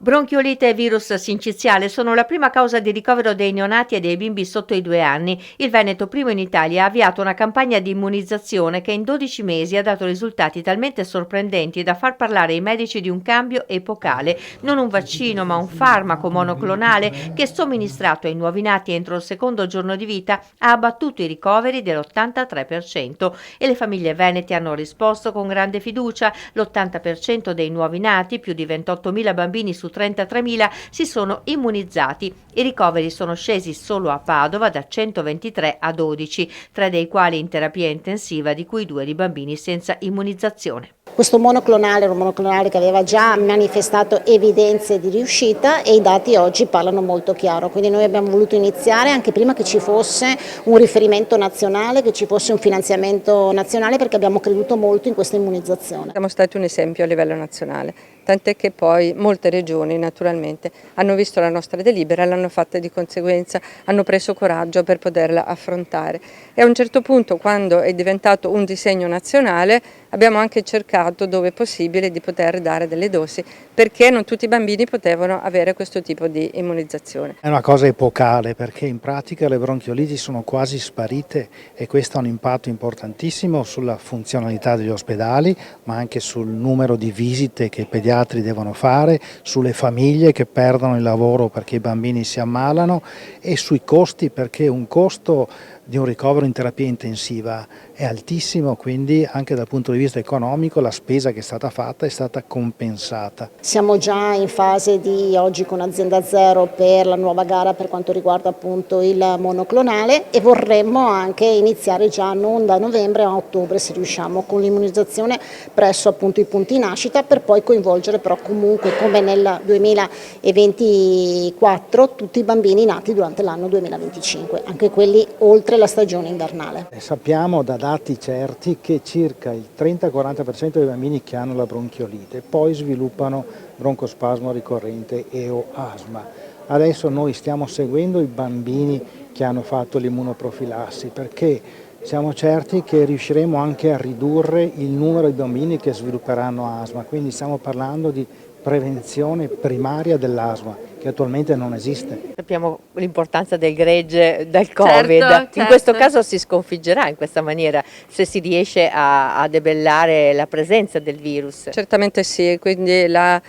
Bronchiolite e virus sinciziale sono la prima causa di ricovero dei neonati e dei bimbi sotto i 2 anni. Il Veneto, primo in Italia, ha avviato una campagna di immunizzazione che in 12 mesi ha dato risultati talmente sorprendenti da far parlare i medici di un cambio epocale. Non un vaccino, ma un farmaco monoclonale che, somministrato ai nuovi nati entro il secondo giorno di vita, ha abbattuto i ricoveri dell'83% e le famiglie venete hanno risposto con grande fiducia. L'80% dei nuovi nati, più di 28.000 bambini su 33.000, si sono immunizzati. I ricoveri sono scesi solo a Padova da 123 a 12, 3 dei quali in terapia intensiva, di cui 2 di bambini senza immunizzazione. Questo monoclonale era un monoclonale che aveva già manifestato evidenze di riuscita e i dati oggi parlano molto chiaro, quindi noi abbiamo voluto iniziare anche prima che ci fosse un riferimento nazionale, che ci fosse un finanziamento nazionale, perché abbiamo creduto molto in questa immunizzazione. Siamo stati un esempio a livello nazionale, tant'è che poi molte regioni naturalmente hanno visto la nostra delibera e l'hanno fatta di conseguenza, hanno preso coraggio per poterla affrontare e a un certo punto, quando è diventato un disegno nazionale, abbiamo anche cercato dove possibile di poter dare delle dosi, perché non tutti i bambini potevano avere questo tipo di immunizzazione. È una cosa epocale, perché in pratica le bronchioliti sono quasi sparite e questo ha un impatto importantissimo sulla funzionalità degli ospedali, ma anche sul numero di visite che i pediatri devono fare, sulle famiglie che perdono il lavoro perché i bambini si ammalano e sui costi, perché un costo di un ricovero in terapia intensiva è altissimo, quindi anche dal punto di vista economico la spesa che è stata fatta è stata compensata. Siamo già in fase di oggi con Azienda Zero per la nuova gara per quanto riguarda appunto il monoclonale e vorremmo anche iniziare già non da novembre a ottobre, se riusciamo, con l'immunizzazione presso appunto i punti nascita, per poi coinvolgere però comunque, come nel 2024, tutti i bambini nati durante l'anno 2025, anche quelli oltre la stagione invernale. Sappiamo da dati certi che circa il 30-40% dei bambini che hanno la bronchiolite poi sviluppano broncospasmo ricorrente e o asma. Adesso noi stiamo seguendo i bambini che hanno fatto l'immunoprofilassi, perché siamo certi che riusciremo anche a ridurre il numero di bambini che svilupperanno asma, quindi stiamo parlando di prevenzione primaria dell'asma, che attualmente non esiste. Sappiamo l'importanza del gregge dal Covid. Certo. In questo caso si sconfiggerà in questa maniera se si riesce a debellare la presenza del virus. Certamente sì, quindi la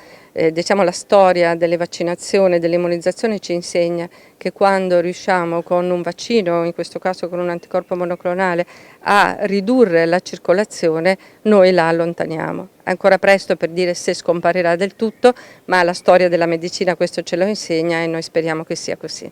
storia delle vaccinazioni e dell'immunizzazione ci insegna che quando riusciamo con un vaccino, in questo caso con un anticorpo monoclonale, a ridurre la circolazione, noi la allontaniamo. È ancora presto per dire se scomparirà del tutto, ma la storia della medicina questo ce lo insegna e noi speriamo che sia così.